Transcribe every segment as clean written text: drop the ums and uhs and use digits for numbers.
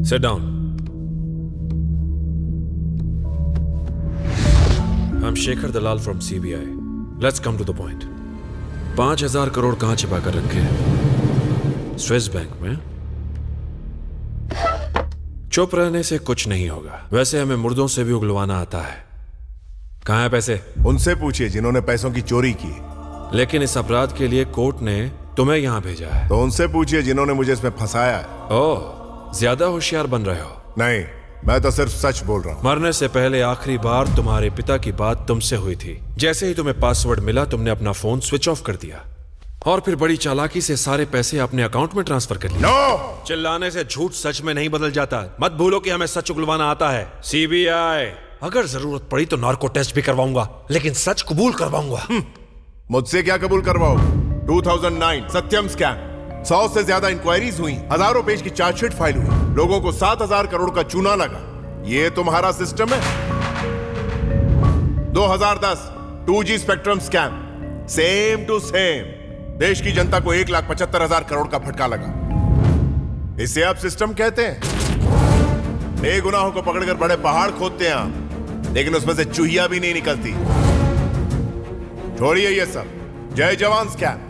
Sit down. I'm Shekhar Dalal from CBI. Let's come to the point. 5,000 crore कहां छिपा कर रखे हैं? स्विस बैंक में? चुप रहने से कुछ नहीं होगा। वैसे हमें मुर्दों से भी उगलवाना आता है। कहां है पैसे? उनसे पूछिए जिन्होंने पैसों की चोरी की। लेकिन इस अपराध के लिए कोर्ट ने तुम्हें यहां भेजा है। तो उनसे पूछिए जिन्होंने मुझे इसमें फंसाया है। ओह, ज्यादा होशियार बन रहे हो। नहीं, मैं तो सिर्फ सच बोल रहा हूँ। मरने से पहले आखिरी बार तुम्हारे पिता की बात तुमसे हुई थी। जैसे ही तुम्हें पासवर्ड मिला तुमने अपना फोन स्विच ऑफ कर दिया और फिर बड़ी चालाकी से सारे पैसे अपने अकाउंट में ट्रांसफर कर लिए। नो! चिल्लाने से झूठ सच में नहीं बदल जाता। मत भूलो कि हमें सच उगलवाना आता है। सीबीआई, अगर जरूरत पड़ी तो नार्को टेस्ट भी करवाऊंगा, लेकिन सच कबूल करवाऊंगा। मुझसे क्या कबूल करवाओ? 2009 सत्यम स्कैम, 100 से ज्यादा इंक्वायरीज हुई, हजारों पेज की चार्जशीट फाइल हुई, लोगों को 7,000 करोड़ का चूना लगा। ये तुम्हारा सिस्टम है? 2010 2G spectrum scam, same to same, देश की जनता को 1,75,000 करोड़ का फटका लगा। इसे आप सिस्टम कहते हैं? बेगुनाहों को पकड़कर बड़े पहाड़ खोदते हैं आप, लेकिन उसमें से चूहिया भी नहीं निकलती। छोड़िए ये सब। जय जवान स्कैम,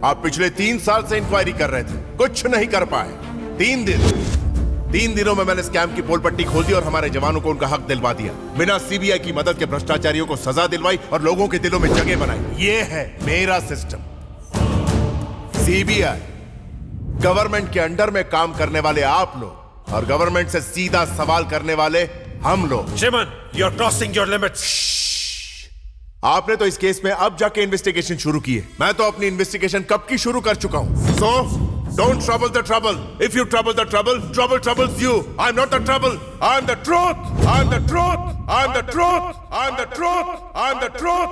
आप पिछले 3 साल से इंक्वायरी कर रहे थे, कुछ नहीं कर पाए। 3 दिनों में मैंने स्कैम की पोल पट्टी खोल दी और हमारे जवानों को उनका हक दिलवा दिया। बिना सीबीआई की मदद के भ्रष्टाचारियों को सजा दिलवाई और लोगों के दिलों में जगह बनाई। ये है मेरा सिस्टम। सीबीआई, गवर्नमेंट के अंडर में काम करने वाले आप लोग और गवर्नमेंट से सीधा सवाल करने वाले हम लोग। Chiman, you are crossing your limits. आपने तो इस केस में अब जाके इन्वेस्टिगेशन शुरू की है। मैं तो अपनी इन्वेस्टिगेशन कब की शुरू कर चुका हूं। So don't trouble the trouble. If you trouble the trouble, trouble troubles you. I am not the trouble, I am the truth, I am the truth, I am the truth, I am the truth, I am the truth.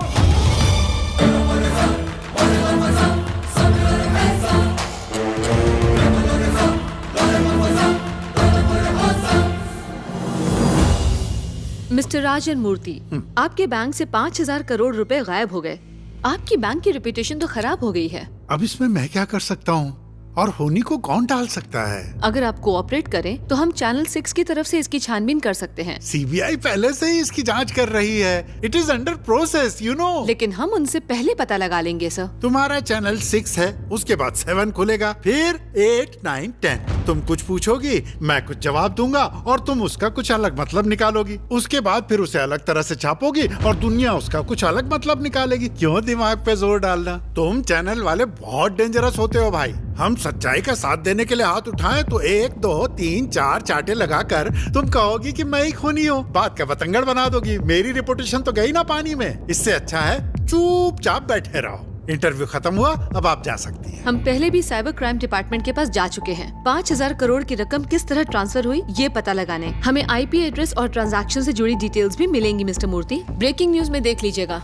Mister Rajan Murthy, आपके bank से 5,000 करोड़ रुपए गायब हो गए। आपकी bank की reputation तो खराब हो गई है। अब इसमें मैं क्या कर सकता हूँ और होनी को कौन टाल सकता है? अगर आप कोऑपरेट करें तो हम चैनल 6 की तरफ से इसकी छानबीन कर सकते हैं। सीबीआई पहले से ही इसकी जांच कर रही है। It is under process, you know. लेकिन हम उनसे पहले पता लगा लेंगे सर। तुम्हारा चैनल 6 है, उसके बाद 7 खुलेगा, फिर 8, 9, 10। तुम कुछ पूछोगी, मैं कुछ जवाब दूंगा और तुम उसका कुछ अलग मतलब निकालोगी। उसके बाद फिर उसे अलग तरह से छापोगी और दुनिया उसका कुछ अलग मतलब निकालेगी। क्यों दिमाग पे जोर डालना? तुम चैनल वाले बहुत डेंजरस होते हो भाई। हम सच्चाई का साथ देने के लिए हाथ उठाएं तो 1, 2, 3, 4 चाटे लगाकर तुम कहोगी कि मैं ही खूनी हूँ। बात का बतंगड़ बना दोगी। मेरी रिपुटेशन तो गई ना पानी में। इससे अच्छा है चुपचाप बैठे रहो। इंटरव्यू खत्म हुआ, अब आप जा सकती हैं। हम पहले भी साइबर क्राइम डिपार्टमेंट के पास जा चुके हैं। 5,000 करोड़ की रकम किस तरह ट्रांसफर हुई ये पता लगाने। हमें IP एड्रेस और ट्रांजैक्शन से जुड़ी डिटेल्स भी मिलेंगी मिस्टर मूर्ति। ब्रेकिंग न्यूज में देख लीजिएगा।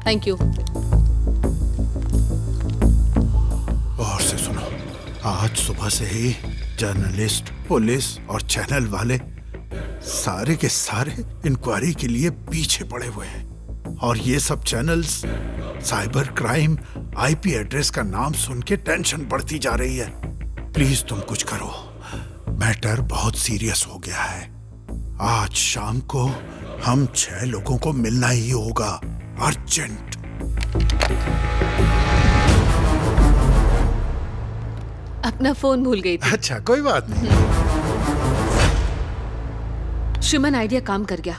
Thank you. और से सुनो, आज सुबह से ही जर्नलिस्ट, पुलिस और चैनल वाले सारे के सारे इंक्वायरी के लिए पीछे पड़े हुए हैं और ये सब channels cyber crime IP address का नाम सुन के टेंशन बढ़ती जा रही है। प्लीज तुम कुछ करो, मैटर बहुत सीरियस हो गया है। आज शाम को हम 6 लोगों को मिलना ही होगा, अर्जेंट। अपना फोन भूल गई थी। अच्छा, कोई बात नहीं। शुमन आइडिया काम कर गया।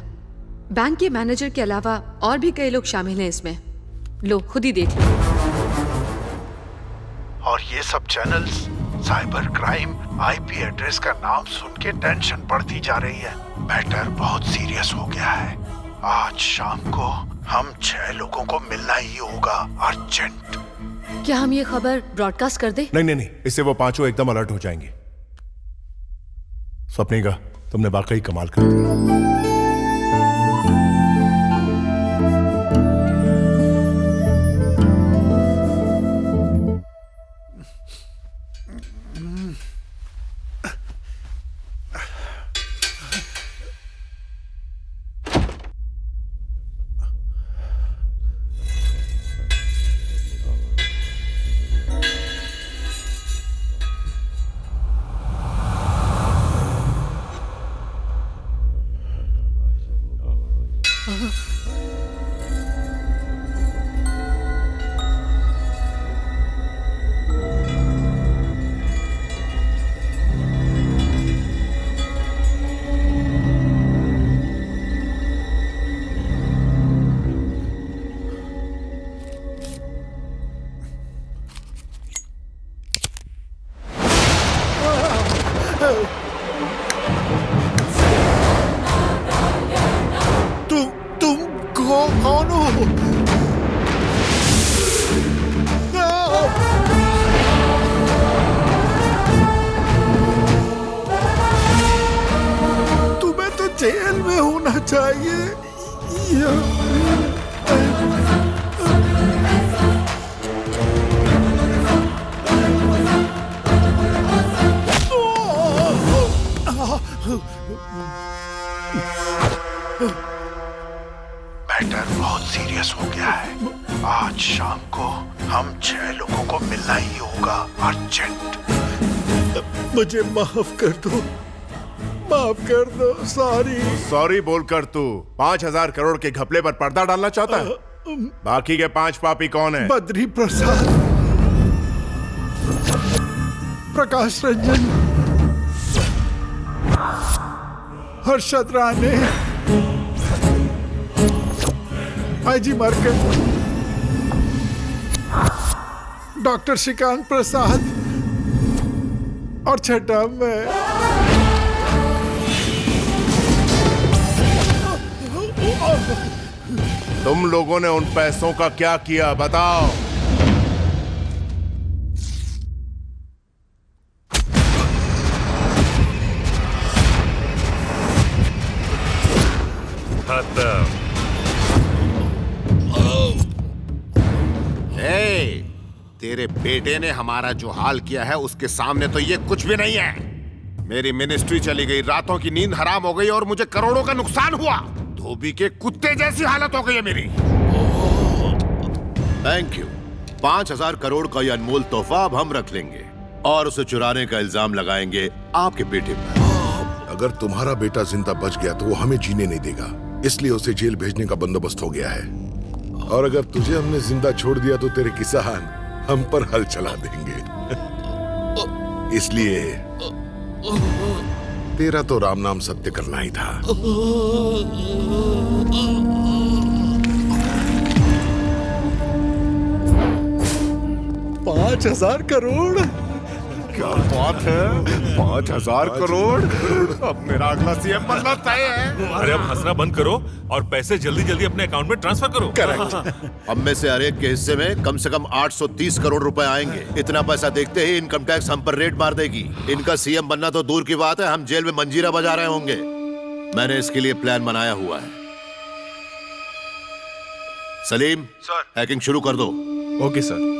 बैंक के मैनेजर के अलावा और भी कई लोग शामिल हैं इसमें। लो खुद ही देख लो। और ये सब channels cyber crime IP address का नाम सुन के टेंशन बढ़ती जा रही है। मैटर बहुत सीरियस हो गया है। आज शाम को हम 6 लोगों को मिलना ही होगा, अर्जेंट। क्या हम ये खबर ब्रॉडकास्ट कर दें? नहीं, इससे वो 5 एकदम अलर्ट हो जाएंगे। स्वप्निका, तुमने वाकई कमाल कर दिया। तुम कौन हो? तुम्हें तो जेल में होना चाहिए। मैटर बहुत सीरियस हो गया है। आज शाम को हम 6 लोगों को मिलना ही होगा, अर्जेंट। मुझे माफ कर दो, माफ कर दो। सॉरी बोलकर तू 5,000 करोड़ के घपले पर पर्दा डालना चाहता है? बाकी के 5 पापी कौन है? Badri Prasad, Prakash Ranjan, Harshad Rane, IG market, doctor Shrikant Prasad और छठा मैं। तुम लोगों ने उन पैसों का क्या किया बताओ? तेरे बेटे ने हमारा जो हाल किया है उसके सामने तो ये कुछ भी नहीं है। मेरी मिनिस्ट्री चली गई, रातों की नींद हराम हो गई और मुझे करोड़ों का नुकसान हुआ। धोबी के कुत्ते जैसी हालत हो गई है मेरी। Thank you. 5,000 करोड़ का यह अनमोल तोहफा अब हम रख लेंगे और उसे चुराने का इल्जाम लगाएंगे आपके बेटे पर। अगर तुम्हारा बेटा जिंदा बच गया तो वो हमें जीने नहीं देगा, इसलिए उसे जेल भेजने का बंदोबस्त हो गया है। और अगर तुझे हमने जिंदा छोड़ दिया तो तेरे किसान हम पर हल चला देंगे। इसलिए तेरा तो राम नाम सत्य करना ही था। 5,000 करोड़? क्या बात है, 5,000 करोड़? अब मेरा अगला सीएम बनना तय है। अरे अब हंसना बंद करो और पैसे जल्दी जल्दी अपने अकाउंट में ट्रांसफर करो। करेक्ट। अब में से हर एक के हिस्से में कम से कम 830 करोड़ रुपए आएंगे। इतना पैसा देखते ही इनकम टैक्स हम पर रेड मार देगी। इनका सीएम बनना तो दूर की बात है, हम जेल में मंजीरा बजा रहे होंगे। मैंने इसके लिए प्लान बनाया हुआ है। सलीम सर। हैकिंग शुरू कर दो। Okay sir.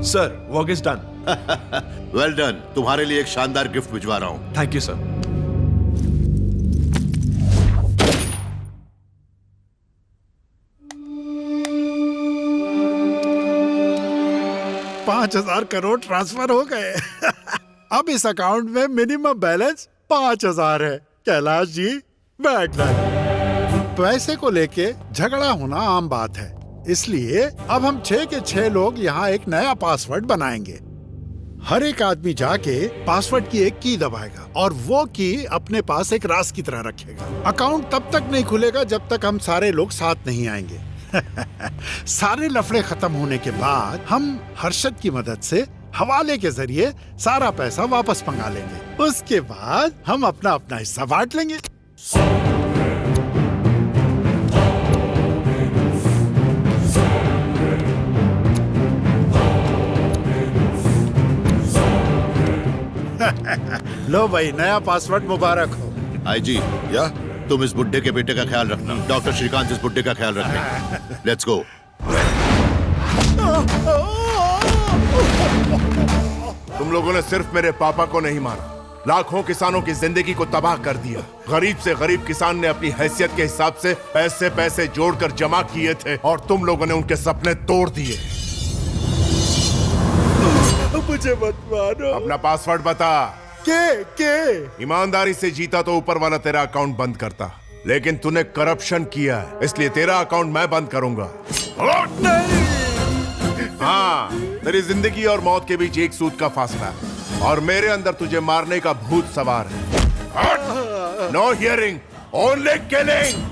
Sir work is done. Well done. तुम्हारे लिए एक शानदार गिफ्ट भिजवा रहा हूं। Thank you sir. $5,000 crore transfer हो गए। अब इस अकाउंट में मिनिमम बैलेंस 5,000 है। कैलाश जी बैठ जाए। पैसे को लेके झगड़ा होना आम बात है, इसलिए अब हम 6 के 6 लोग यहाँ एक नया पासवर्ड बनाएंगे। हर एक आदमी जाके पासवर्ड की एक की दबाएगा और वो की अपने पास एक राज की तरह रखेगा। अकाउंट तब तक नहीं खुलेगा जब तक हम सारे लोग साथ नहीं आएंगे। सारे लफड़े खत्म होने के बाद हम हर्षद की मदद से हवाले के जरिए सारा पैसा वापस मंगा लेंगे। उसके बाद हम अपना अपना हिस्सा बांट लेंगे। लो भाई, नया पासवर्ड मुबारक हो। आईजी या तुम इस बुड्ढे के बेटे का ख्याल रखना, डॉक्टर श्रीकांत इस बुड्ढे का ख्याल रखें। Let's go. तुम लोगों ने सिर्फ मेरे पापा को नहीं मारा, लाखों किसानों की जिंदगी को तबाह कर दिया। गरीब से गरीब किसान ने अपनी हैसियत के हिसाब से पैसे जोड़कर जमा किए थे और तुम लोगों ने उनके सपने तोड़ दिए। मुझे मत मारो। अपना पासवर्ड बता। के ईमानदारी से जीता तो ऊपर वाला तेरा अकाउंट बंद करता, लेकिन तूने करप्शन किया है, इसलिए तेरा अकाउंट मैं बंद करूंगा। हाँ, तेरी जिंदगी और मौत के बीच एक सूद का फासला है और मेरे अंदर तुझे मारने का भूत सवार है। No hearing, only killing.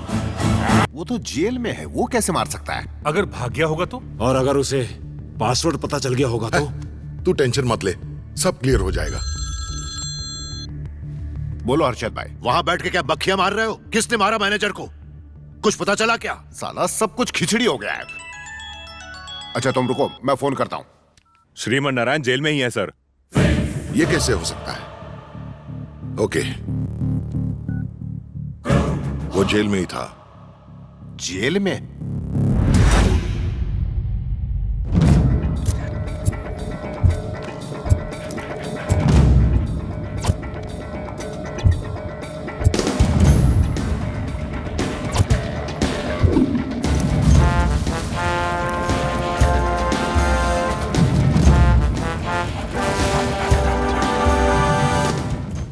वो तो जेल में है, वो कैसे मार सकता है? अगर भाग गया होगा तो? और अगर उसे पासवर्ड पता चल गया होगा तो? तू टेंशन मत ले, सब क्लियर हो जाएगा। बोलो अरशद भाई। वहां बैठ के क्या बखिया मार रहे हो? किसने मारा मैनेजर को? कुछ पता चला क्या? साला सब कुछ खिचड़ी हो गया है। अच्छा तुम रुको, मैं फोन करता हूं। श्रीमन नारायण जेल में ही है सर। ये कैसे हो सकता है? ओके, वो जेल में ही था। जेल में?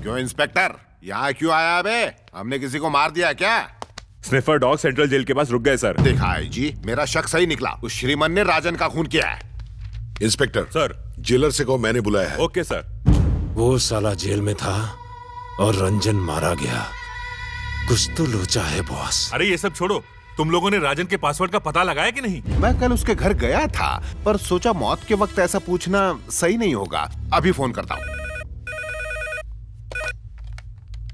क्यों इंस्पेक्टर, यहाँ क्यों आया बे? हमने किसी को मार दिया क्या? स्निफर डॉग सेंट्रल जेल के पास रुक गए सर। देखा है जी, मेरा शक सही निकला। उस श्रीमन ने राजन का खून किया है। Inspector sir. जेलर से कहो मैंने बुलाया है। Okay sir. वो साला जेल में था और रंजन मारा गया। कुछ तो लोचा है बॉस। अरे ये सब छोड़ो, तुम लोगों ने राजन के पासवर्ड का पता लगाया कि नहीं? मैं कल उसके घर गया था, पर सोचा मौत के वक्त ऐसा पूछना सही नहीं होगा। अभी फोन करता हूँ।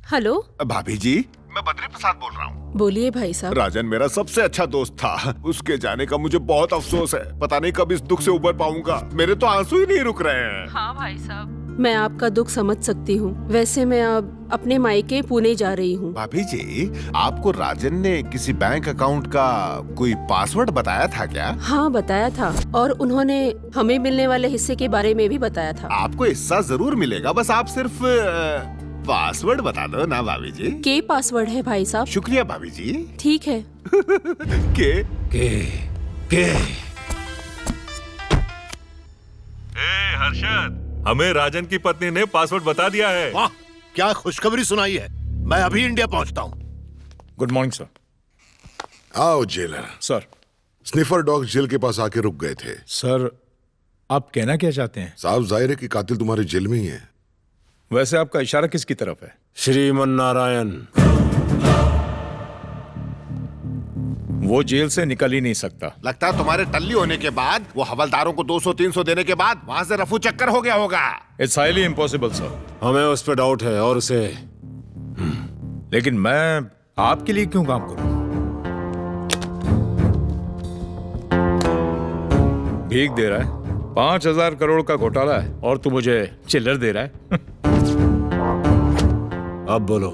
हेलो भाभी जी, मैं बद्री प्रसाद बोल रहा हूँ। बोलिए भाई साहब। राजन मेरा सबसे अच्छा दोस्त था। उसके जाने का मुझे बहुत अफसोस है। पता नहीं कब इस दुख से उबर पाऊंगा। मेरे तो आंसू ही नहीं रुक रहे हैं। हाँ भाई साहब, मैं आपका दुख समझ सकती हूँ। वैसे मैं अब अपने मायके पुणे जा रही हूँ। भाभी जी, आपको राजन ने किसी बैंक अकाउंट का कोई पासवर्ड बताया था क्या? हाँ बताया था, और उन्होंने हमें मिलने वाले हिस्से के बारे में भी बताया था। आपको हिस्सा जरूर मिलेगा, बस आप सिर्फ पासवर्ड बता दो ना भाभी जी। के पासवर्ड है भाई साहब? शुक्रिया भाभी जी। ठीक है। के के हर्षद, हमें राजन की पत्नी ने पासवर्ड बता दिया है। वाह, क्या खुशखबरी सुनाई है। मैं अभी इंडिया पहुंचता हूँ। Good morning sir. आओ jailer. Sir. Sniffer dog jail के पास आके रुक गए थे। सर, आप कहना क्या चाहते हैं? साहब जाहिर है कि कातिल तुम्हारे जेल में ही है। वैसे आपका इशारा किसकी तरफ है? श्रीमन नारायण। वो जेल से निकल ही नहीं सकता। लगता है तुम्हारे टल्ली होने के बाद, वो हवलदारों को 200-300 देने के बाद वहां से रफू चक्कर हो गया होगा। It's highly impossible sir. हमें उस पर डाउट है और उसे लेकिन मैं आपके लिए क्यों काम करूं? भीख दे रहा है, 5,000 करोड़ का घोटाला है, और तू मुझे चिल्लर दे रहा है। अब बोलो।